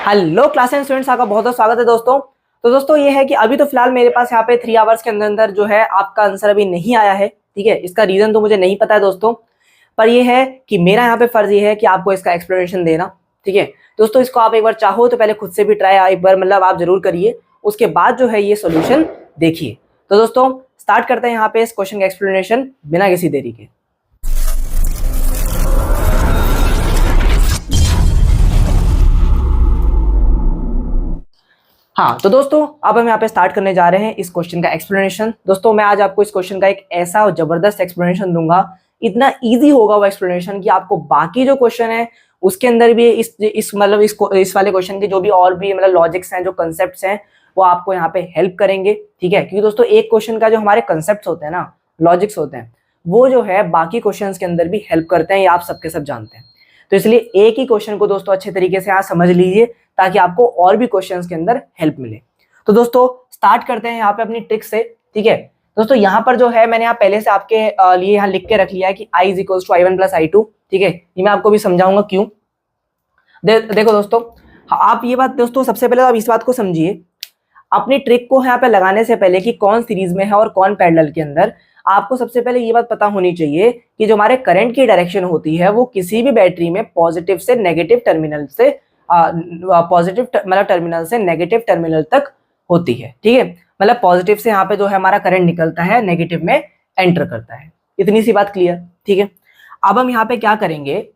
Hello class and students, आपका बहुत बहुत स्वागत है दोस्तों। तो दोस्तों ये है कि अभी तो फिलहाल मेरे पास यहाँ पे 3 आवर्स के अंदर अंदर जो है आपका आंसर अभी नहीं आया है। ठीक है, इसका रीजन तो मुझे नहीं पता है दोस्तों, पर ये है कि मेरा यहाँ पे फर्ज ये है कि आपको इसका एक्सप्लेनेशन देना। ठीक है दोस्तों, इसको आप एक बार चाहो तो पहले खुद से भी ट्राई एक बार मतलब आप जरूर करिए, उसके बाद जो है ये सोल्यूशन देखिए। तो दोस्तों स्टार्ट करते हैं यहाँ पे इस क्वेश्चन का एक्सप्लेनेशन बिना किसी देरी के। हाँ तो दोस्तों अब हम यहाँ पे स्टार्ट करने जा रहे हैं इस क्वेश्चन का एक्सप्लेनेशन। दोस्तों मैं आज आपको इस क्वेश्चन का एक ऐसा जबरदस्त एक्सप्लेनेशन दूंगा, इतना इजी होगा वो एक्सप्लेनेशन कि आपको बाकी जो क्वेश्चन है उसके अंदर भी इस मतलब इस वाले क्वेश्चन के जो भी और भी मतलब लॉजिक्स हैं, जो कंसेप्ट हैं, वो आपको यहाँ पे हेल्प करेंगे। ठीक है, क्योंकि दोस्तों एक क्वेश्चन का जो हमारे कंसेप्ट होते हैं ना, लॉजिक्स होते हैं, वो जो है बाकी क्वेश्चन के अंदर भी हेल्प करते हैं, ये आप सबके सब जानते हैं। तो इसलिए एक ही क्वेश्चन को दोस्तों अच्छे तरीके से यहाँ समझ लीजिए ताकि आपको और भी क्वेश्चंस के अंदर हेल्प मिले। तो दोस्तों स्टार्ट करते हैं यहाँ पे अपनी ट्रिक से। ठीक है दोस्तों, यहाँ पर जो है मैंने यहाँ पहले से आपके लिए यहाँ लिख के रख लिया है कि i is equal to i1 plus i2। ठीक है, ये मैं आपको भी समझाऊंगा क्यों। देखो दोस्तों, आप ये बात दोस्तों सबसे पहले आप इस बात को समझिए, अपनी ट्रिक को यहाँ पे लगाने से पहले कि कौन सीरीज में है और कौन पैरेलल के अंदर, आपको सबसे पहले ये बात पता होनी चाहिए कि जो हमारे करंट की डायरेक्शन होती है वो किसी भी बैटरी में पॉजिटिव से नेगेटिव टर्मिनल से पॉजिटिव मतलब टर्मिनल से नेगेटिव टर्मिनल तक होती है। ठीक है, मतलब पॉजिटिव से यहाँ पे जो है हमारा करंट निकलता है, नेगेटिव में एंटर करता है। इतनी सी बात क्लियर। ठीक है, अब हम यहाँ पे क्या करेंगे,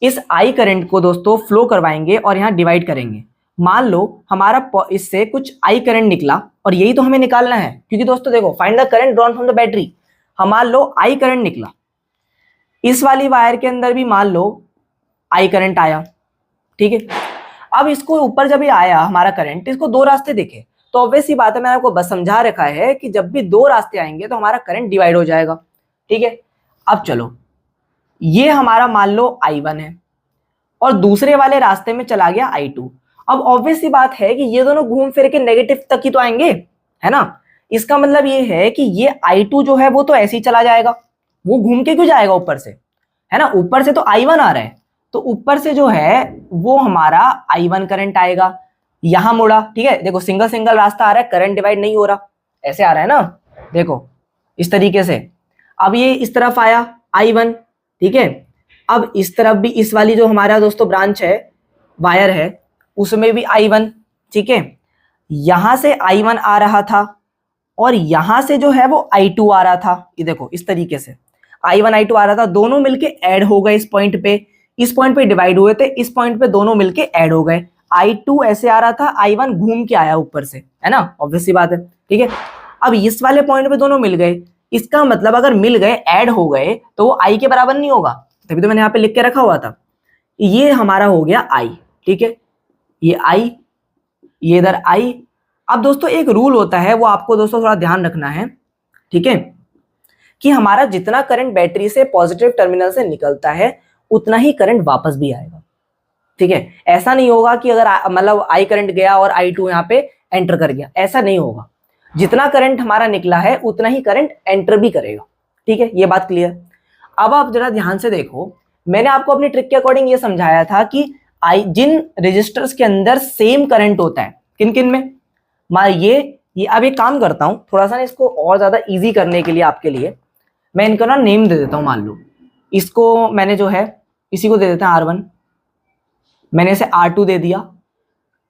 इस आई करंट को दोस्तों फ्लो करवाएंगे और यहाँ डिवाइड करेंगे। मान लो हमारा इससे कुछ आई करंट निकला और यही तो हमें निकालना है, क्योंकि दोस्तों देखो find the current drawn from the battery. हम मान लो आई करंट निकला, इस वाली वायर के अंदर भी मान लो आई करंट आया। ठीक है, अब इसको ऊपर जब ये आया हमारा करंट, इसको दो रास्ते दिखे, तो ऑब्वियस ही बात है, मैंने आपको बस समझा रखा है कि जब भी दो रास्ते आएंगे तो हमारा करंट डिवाइड हो जाएगा। ठीक है, अब चलो ये हमारा मान लो i1 है और दूसरे वाले रास्ते में चला गया i2। अब ऑब्वियस सी बात है कि ये दोनों घूम फिर के नेगेटिव तक ही तो आएंगे, है ना। इसका मतलब ये है कि ये i2 जो है वो तो ऐसे ही चला जाएगा, वो घूम के क्यों जाएगा ऊपर से, है ना। ऊपर से तो i1 आ रहा है, तो ऊपर से जो है वो हमारा i1 करंट आएगा, यहां मुड़ा। ठीक है, देखो सिंगल सिंगल रास्ता आ रहा है, करंट डिवाइड नहीं हो रहा, ऐसे आ रहा है ना, देखो इस तरीके से। अब ये इस तरफ आया i1। ठीक है, अब इस तरफ भी इस वाली जो हमारा दोस्तों ब्रांच है, वायर है, उसमें भी i1। ठीक है, यहां से i1 आ रहा था और यहां से जो है वो i2 आ रहा था। ये देखो इस तरीके से i1 i2 आ रहा था, दोनों मिलके ऐड हो गए इस पॉइंट पे, इस पॉइंट पे डिवाइड हुए थे, इस पॉइंट पे दोनों मिलके ऐड हो गए। i2 ऐसे आ रहा था, i1 घूम के आया ऊपर से, है ना, ऑब्वियस सी बात है। ठीक है, अब इस वाले पॉइंट पे दोनों मिल गए, इसका मतलब अगर मिल गए, ऐड हो गए, तो वो i के बराबर नहीं होगा, तभी तो मैंने यहाँ पे लिख के रखा हुआ था। ये हमारा हो गया i। ठीक है, ये i, ये इधर i। अब दोस्तों एक रूल होता है, वो आपको दोस्तों थोड़ा ध्यान रखना है। ठीक है, कि हमारा जितना करंट बैटरी से पॉजिटिव टर्मिनल से निकलता है उतना ही करंट वापस भी आएगा। ठीक है, ऐसा नहीं होगा कि अगर मतलब आई करंट गया और i2 यहाँ पे एंटर कर गया, ऐसा नहीं होगा। जितना करंट हमारा निकला है उतना ही करंट एंटर भी करेगा। ठीक है, ये बात क्लियर। अब आप जरा ध्यान से देखो, मैंने आपको अपनी ट्रिक के अकॉर्डिंग ये समझाया था कि जिन रजिस्टर्स के अंदर सेम करंट होता है, किन किन में, मान ये अब एक काम करता हूं, थोड़ा सा इसको और ज्यादा इजी करने के लिए आपके लिए मैं इनको ना नेम दे देता हूं। मान लो इसको मैंने जो है इसी को दे देता है R1, मैंने इसे R2 दे दिया,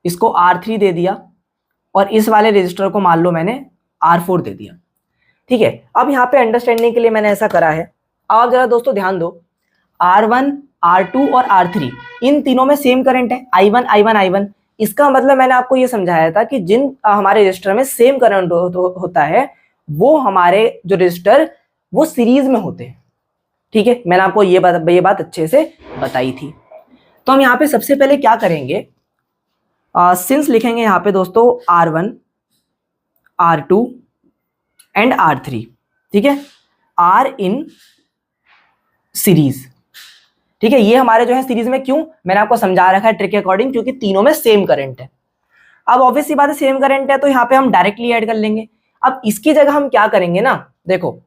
इसको R3 दे दिया, और इस वाले रजिस्टर को मान लो मैंने R4 दे दिया। ठीक है, अब यहाँ पे अंडरस्टैंडिंग के लिए मैंने ऐसा करा है। अब आप जरा दोस्तों ध्यान दो, R1, R2 और R3 इन तीनों में सेम करंट है, I1 I1 I1। इसका मतलब मैंने आपको ये समझाया था कि जिन हमारे रजिस्टर में सेम करंट होता है वो हमारे जो रजिस्टर वो सीरीज में होते हैं। ठीक है, मैंने आपको ये बात अच्छे से बताई थी। तो हम यहाँ पे सबसे पहले क्या करेंगे, सिंस लिखेंगे यहाँ पे दोस्तों R1, R2 एंड R3। ठीक है, R इन सीरीज। ठीक है, ये हमारे जो है सीरीज में, क्यों मैंने आपको समझा रखा है ट्रिक के अकॉर्डिंग, क्योंकि तीनों में सेम करंट है। अब ऑब्वियस सी बात है सेम करंट है तो यहाँ पे हम डायरेक्टली ऐड कर लेंगे। अब इसकी जगह हम क्या करेंगे ना, देखो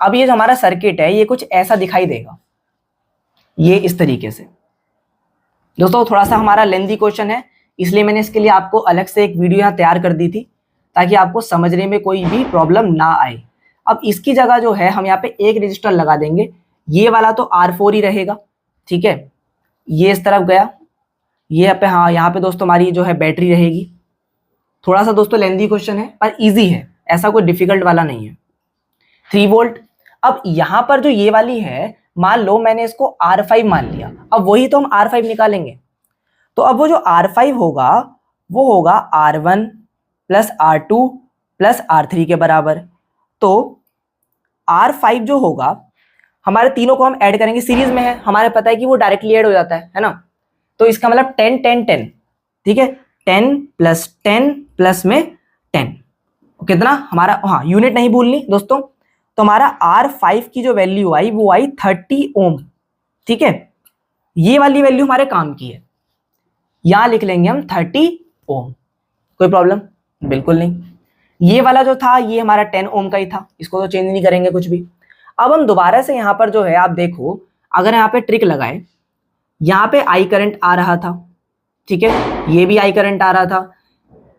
अब ये जो हमारा सर्किट है ये कुछ ऐसा दिखाई देगा, ये इस तरीके से। दोस्तों थोड़ा सा हमारा लेंथी क्वेश्चन है, इसलिए मैंने इसके लिए आपको अलग से एक वीडियो यहाँ तैयार कर दी थी ताकि आपको समझने में कोई भी प्रॉब्लम ना आए। अब इसकी जगह जो है हम यहाँ पे एक रजिस्टर लगा देंगे, ये वाला तो R4 ही रहेगा, ठीक है। ये इस तरफ गया, ये पे हाँ यहाँ पे दोस्तों हमारी जो है बैटरी रहेगी। थोड़ा सा दोस्तों लेंथी क्वेश्चन है पर इजी है, ऐसा कोई डिफिकल्ट वाला नहीं है। 3 वोल्ट। अब यहाँ पर जो ये वाली है, मान लो मैंने इसको R5 मान लिया, अब वही तो हम R5 निकालेंगे। तो अब वो जो R5 होगा वो होगा R1 plus R2 plus R3 के बराबर। तो R5 जो होगा, हमारे तीनों को हम ऐड करेंगे, सीरीज में है, हमारे पता है कि वो डायरेक्टली ऐड हो जाता है ना। तो इसका मतलब 10 10 10, ठीक है। 10 प्लस में 10 कितना हमारा, हाँ यूनिट नहीं भूलनी दोस्तों। तो हमारा R5 की जो वैल्यू आई वो आई 30 ओम, ठीक है। ये वाली वैल्यू हमारे काम की है, यहां लिख लेंगे हम 30 ओम। कोई प्रॉब्लम बिल्कुल नहीं। ये वाला जो था ये हमारा 10 ओम का ही था, इसको तो चेंज नहीं करेंगे कुछ भी। अब हम दोबारा से यहां पर जो है आप देखो, अगर यहाँ पे ट्रिक लगाए, यहाँ पे आई करंट आ रहा था, ठीक है, ये भी आई करंट आ रहा था।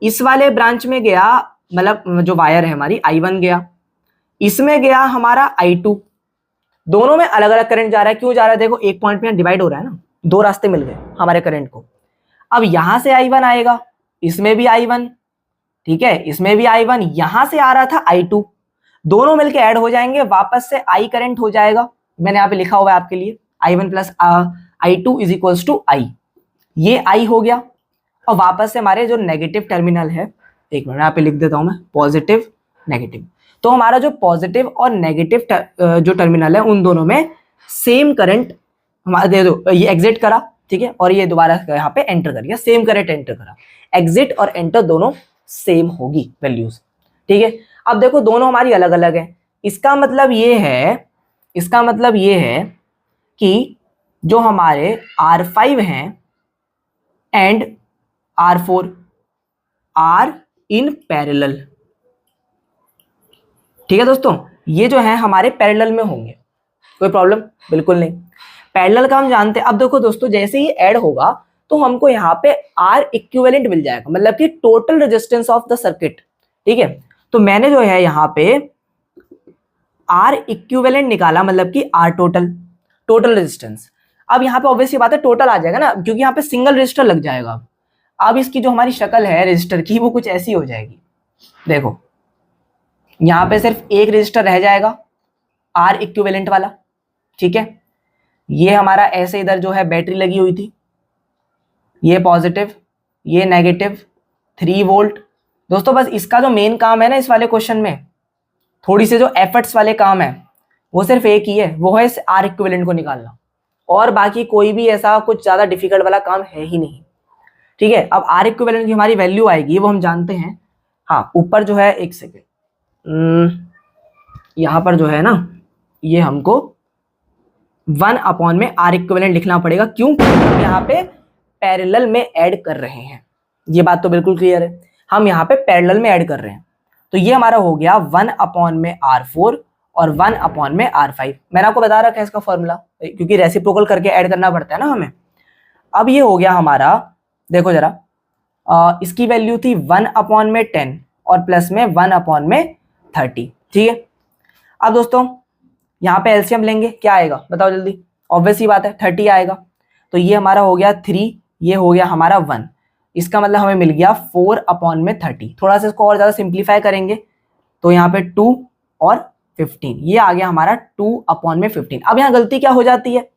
इस वाले ब्रांच में गया, मतलब जो वायर है हमारी I1 गया, इसमें गया हमारा I2, दोनों में अलग अलग करंट जा रहा है। क्यों जा रहा है, देखो एक पॉइंट में डिवाइड हो रहा है ना, दो रास्ते मिल गए हमारे करंट को। अब यहां से I1 आएगा, इसमें भी I1, ठीक है, इसमें भी I1, यहां से आ रहा था I2, दोनों मिलके ऐड हो जाएंगे, वापस से I करंट हो जाएगा। मैंने यहाँ पे लिखा हुआ है आपके लिए, I1 plus I2 is equals to I, ये I हो गया। और वापस से हमारे जो नेगेटिव टर्मिनल है, एक मिनट यहाँ पे लिख देता हूं मैं, पॉजिटिव नेगेटिव। तो हमारा जो पॉजिटिव और नेगेटिव जो टर्मिनल है उन दोनों में सेम करंट हमारा दे दो, ये एग्जिट करा, ठीक है, और ये दोबारा यहाँ पे एंटर कर गया, सेम करंट एंटर करा। एग्जिट और एंटर दोनों सेम होगी वैल्यूज, ठीक है। अब देखो दोनों हमारी अलग अलग है, इसका मतलब ये है, इसका मतलब ये है कि जो हमारे R5 हैं and R4 are in parallel, ठीक है दोस्तों, ये जो है हमारे पैरेलल में होंगे। कोई प्रॉब्लम बिल्कुल नहीं, पैरेलल का हम जानते हैं। अब देखो दोस्तों, जैसे ही ऐड होगा तो हमको यहाँ पे आर इक्विवेलेंट मिल जाएगा, मतलब कि total resistance of the circuit, ठीक है। तो मैंने जो है यहाँ पे आर इक्विवेलेंट निकाला, मतलब कि आर टोटल, टोटल रेजिस्टेंस। अब यहाँ पे ऑब्वियसली बात है टोटल आ जाएगा ना, क्योंकि यहाँ पे सिंगल रजिस्टर लग जाएगा। अब इसकी जो हमारी शक्ल है रजिस्टर की वो कुछ ऐसी हो जाएगी, देखो यहाँ पे सिर्फ एक रजिस्टर रह जाएगा आर इक्विवेलेंट वाला, ठीक है। ये हमारा ऐसे इधर जो है बैटरी लगी हुई थी, ये पॉजिटिव, ये नेगेटिव, 3 वोल्ट। दोस्तों बस इसका जो मेन काम है ना इस वाले क्वेश्चन में, थोड़ी से जो एफर्ट्स वाले काम है वो सिर्फ एक ही है, वो है इस आर इक्विवेलेंट को निकालना, और बाकी कोई भी ऐसा कुछ ज्यादा डिफिकल्ट वाला काम है ही नहीं, ठीक है। अब आर इक्विवेलेंट की हमारी वैल्यू आएगी वो हम जानते हैं। हाँ ऊपर जो है, एक सेकेंड, यहां पर जो है ना, ये हमको 1 अपॉन में आर इक्विवेलेंट लिखना पड़ेगा, क्यों, क्योंकि हम यहाँ पे पैरेलल में ऐड कर रहे हैं। ये बात तो बिल्कुल क्लियर है, हम यहाँ पे पैरेलल में ऐड कर रहे हैं। तो ये हमारा हो गया 1 अपॉन में R4 और 1 अपॉन में R5। मैंने आपको बता रखा है इसका फॉर्मूला, क्योंकि रेसिप्रोकल करके ऐड करना पड़ता है ना हमें। अब ये हो गया हमारा, देखो जरा, इसकी वैल्यू थी 1 अपॉन में 10 और प्लस में 1 अपॉन में 30, ठीक है। अब दोस्तों यहाँ पे एलसीएम लेंगे, क्या आएगा बताओ जल्दी, ऑब्वियस ही बात है 30 आएगा। तो ये हमारा हो गया 3, ये हो गया हमारा 1, इसका मतलब हमें मिल गया 4 अपॉन में 30। थोड़ा सा इसको और ज्यादा सिंप्लीफाई करेंगे तो यहाँ पे 2 और 15, ये आ गया हमारा 2 अपॉन में 15। अब यहाँ गलती क्या हो जाती है,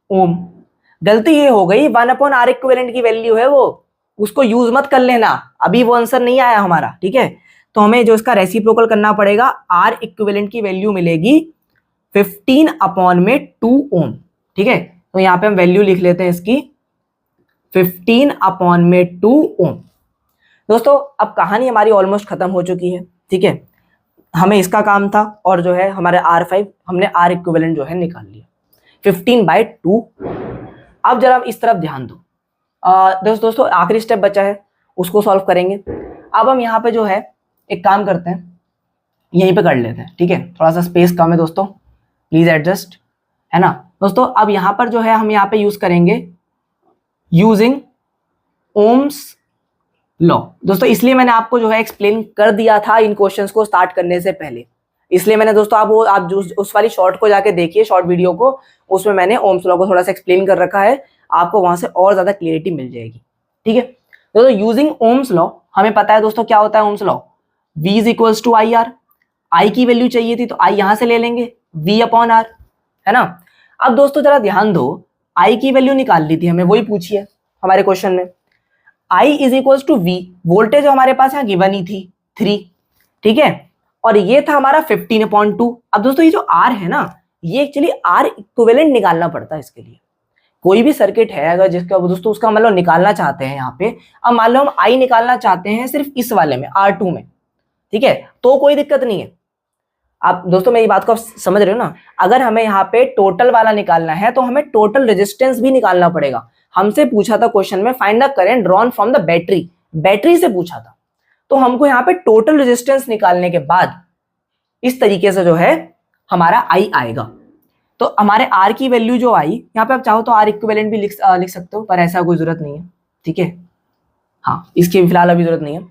ओम, गलती ये हो गई 1 अपॉन आर इक्विवेलेंट की वैल्यू है वो, उसको यूज मत कर लेना, अभी वो आंसर नहीं आया हमारा, ठीक है। तो हमें जो इसका रेसिप्रोकल करना पड़ेगा, आर इक्विवेलेंट की वैल्यू मिलेगी 15 अपॉन में 2 ओम, ठीक है। तो यहाँ पे हम वैल्यू लिख लेते हैं इसकी 15 अपॉन में 2 ओम। दोस्तों अब कहानी हमारी ऑलमोस्ट खत्म हो चुकी है, ठीक है। हमें इसका काम था, और जो है हमारे R5 हमने आर इक्विवेलेंट जो है निकाल लिया 15/2। अब जरा इस तरफ ध्यान दो, दोस्तों आखिरी स्टेप बचा है, उसको सॉल्व करेंगे। अब हम यहाँ पे जो है एक काम करते हैं, यहीं पे कर लेते हैं, ठीक है। थोड़ा सा स्पेस कम है दोस्तों, प्लीज एडजस्ट, है ना दोस्तों। अब यहाँ पर जो है हम यहाँ पे यूज करेंगे यूजिंग ओम्स लॉ। दोस्तों इसलिए मैंने आपको जो है एक्सप्लेन कर दिया था इन क्वेश्चंस को स्टार्ट करने से पहले, इसलिए मैंने दोस्तों आप जो उस वाली शॉर्ट को जाके देखिए, शॉर्ट वीडियो को, उसमें मैंने ओम्स लॉ को थोड़ा सा एक्सप्लेन कर रखा है, आपको वहां से और ज्यादा क्लियरिटी मिल जाएगी। ठीक है दोस्तों, यूजिंग ओम्स लॉ हमें पता है दोस्तों क्या होता है Ohm's law, V is equals to I R. I की वैल्यू चाहिए थी तो आई यहां से ले लेंगे V अपॉन आर, है ना। अब दोस्तों जरा ध्यान दो, आई की वैल्यू निकाल ली थी हमें, वही पूछी है हमारे क्वेश्चन में। I is equals to V, voltage हमारे पास यहाँ गिवन ही थी 3, ठीक है, और ये था हमारा 15/2। अब दोस्तों ये जो R है ना, ये एक्चुअली R इक्विवेलेंट निकालना पड़ता है इसके लिए। कोई भी सर्किट है अगर जिसका दोस्तों उसका मतलब निकालना चाहते हैं यहाँ पे, अब मान लो हम I निकालना चाहते हैं सिर्फ इस वाले में R2 में, ठीक है, तो कोई दिक्कत नहीं है। आप दोस्तों मेरी बात को आप समझ रहे हो ना, अगर हमें यहाँ पे टोटल वाला निकालना है तो हमें टोटल रेजिस्टेंस भी निकालना पड़ेगा। हमसे पूछा था क्वेश्चन में find the current drawn from the battery, battery से पूछा था, तो हमको यहाँ पे टोटल रेजिस्टेंस निकालने के बाद इस तरीके से जो है हमारा आई आएगा। तो हमारे आर की वैल्यू जो आई, यहाँ पे आप चाहो तो आर इक्विवेलेंट भी लिख सकते हो, पर ऐसा कोई जरूरत नहीं है, ठीक है, हाँ इसकी फिलहाल अभी जरूरत नहीं है।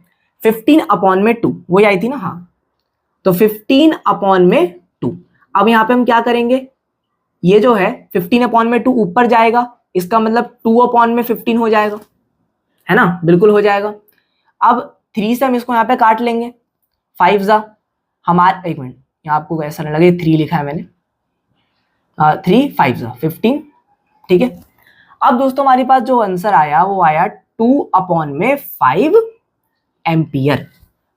15/2 वही आई थी ना, हाँ, तो 15/2। अब यहाँ पे हम क्या करेंगे, ये जो है 15/2 ऊपर जाएगा, इसका मतलब 2/15 हो जाएगा, है ना, बिल्कुल हो जाएगा। अब 3 से हम इसको यहाँ पे काट लेंगे, 5 जा हमारा, एक मिनट यहाँ आपको ऐसा ना लगे 3 लिखा है मैंने, 3 5 जा 15, ठीक है। अब दोस्तों हमारे पास जो आंसर आया वो आया 2/5 एम्पियर,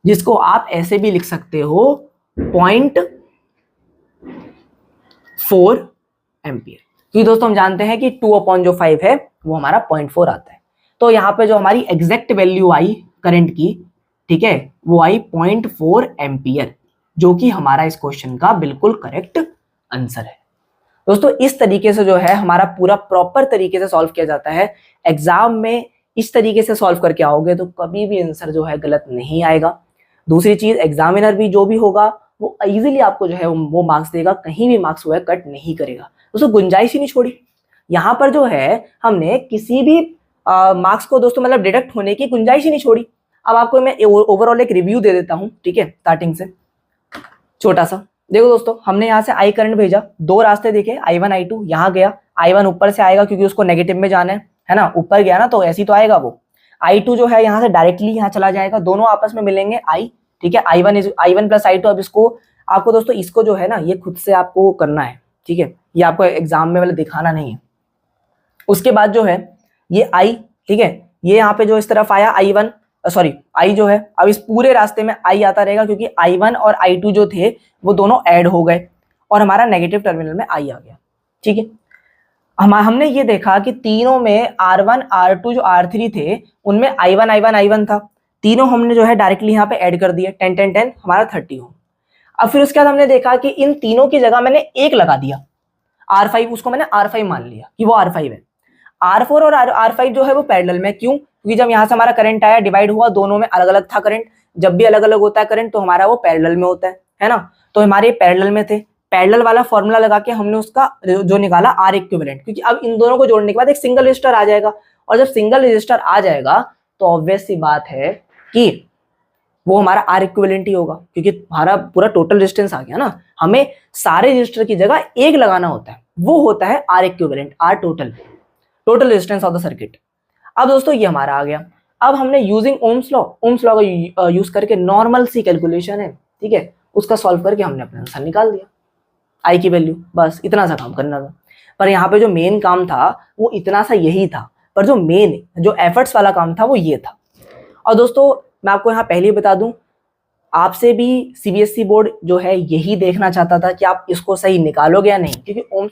जिसको आप ऐसे भी लिख सकते हो 0.4 एम्पियर, क्योंकि दोस्तों हम जानते हैं कि 2/5 है वो हमारा 0.4 आता है। तो यहाँ पे जो हमारी एग्जैक्ट वैल्यू आई करंट की, ठीक है, वो आई 0.4 एम्पियर, जो कि हमारा इस क्वेश्चन का बिल्कुल करेक्ट आंसर है। दोस्तों इस तरीके से जो है हमारा पूरा प्रॉपर तरीके से सॉल्व किया जाता है। एग्जाम में इस तरीके से सॉल्व करके आओगे तो कभी भी आंसर जो है गलत नहीं आएगा। दूसरी चीज, एग्जामिनर भी जो भी होगा वो इजीली आपको जो है वो मार्क्स देगा, कहीं भी मार्क्स जो है कट नहीं करेगा। दोस्तों गुंजाइश ही नहीं छोड़ी। यहाँ पर जो है हमने किसी भी मार्क्स को दोस्तों मतलब डिडक्ट होने की गुंजाइश ही नहीं छोड़ी। अब आपको मैं ओवरऑल एक रिव्यू दे देता हूँ, ठीक है, स्टार्टिंग से छोटा सा। देखो दोस्तों, हमने यहाँ से आई करंट भेजा, 2 रास्ते देखे, I1 I2, यहाँ गया, I1 ऊपर से आएगा क्योंकि उसको नेगेटिव में जाना है ना, ऊपर गया ना तो ऐसी तो आएगा वो। I2 जो है यहाँ से डायरेक्टली यहाँ चला जाएगा, दोनों आपस में मिलेंगे I, ठीक है, I1 प्लस I2। अब इसको आपको दोस्तों इसको जो है ना ये खुद से आपको करना है, ठीक है, ये आपको एग्जाम में वाले दिखाना नहीं है। उसके बाद जो है ये I, ठीक है, ये यहाँ पे जो इस तरफ आया I1, सॉरी I जो है, अब इस पूरे रास्ते में I आता रहेगा क्योंकि I1 और I2 जो थे वो दोनों ऐड हो गए और हमारा नेगेटिव टर्मिनल में I आ गया, ठीक है। हमने ये देखा कि तीनों में R1 R2 जो R3 थे उनमें I1 था, तीनों हमने जो है डायरेक्टली यहाँ पे ऐड कर दिए, 10 10 10 हमारा 30 हो। अब फिर उसके बाद हमने देखा कि इन तीनों की जगह मैंने एक लगा दिया, R5, उसको मैंने R5 मान लिया कि वो R5 है। R4 और R5 जो है वो पैरेलल में, क्यों, क्योंकि जब यहाँ से हमारा करंट आया डिवाइड हुआ, दोनों में अलग अलग था करंट, जब भी अलग अलग होता है करंट तो हमारा वो पैरेलल में होता है ना, तो हमारे पैरेलल में थे। पैरेलल वाला फॉर्मूला लगा के हमने उसका जो निकाला R इक्विवेलेंट, क्योंकि अब इन दोनों को जोड़ने के बाद एक सिंगल रजिस्टर आ जाएगा, और जब सिंगल रजिस्टर आ जाएगा तो ऑब्वियस सी बात है कि वो हमारा R इक्विवेलेंट ही होगा, क्योंकि हमारा पूरा टोटल रेजिस्टेंस आ गया ना। हमें सारे रजिस्टर की जगह एक लगाना होता है, वो होता है R equivalent, R total resistance of the circuit. अब दोस्तों ये हमारा आ गया। अब हमने यूजिंग ओम्स लॉ का यूज करके नॉर्मल सी कैलकुलेशन है, ठीक है, उसका सॉल्व करके हमने अपना आंसर निकाल दिया, आई की वैल्यू, बस इतना सा काम करना था। पर यहाँ पे जो मेन काम था वो इतना सा यही था, पर जो मेन जो एफर्ट्स वाला काम था वो ये था। और दोस्तों मैं आपको यहाँ पहले ही बता दूं, आपसे भी सीबीएसई बोर्ड जो है यही देखना चाहता था कि आप इसको सही निकालोगे या नहीं, क्योंकि ओम्स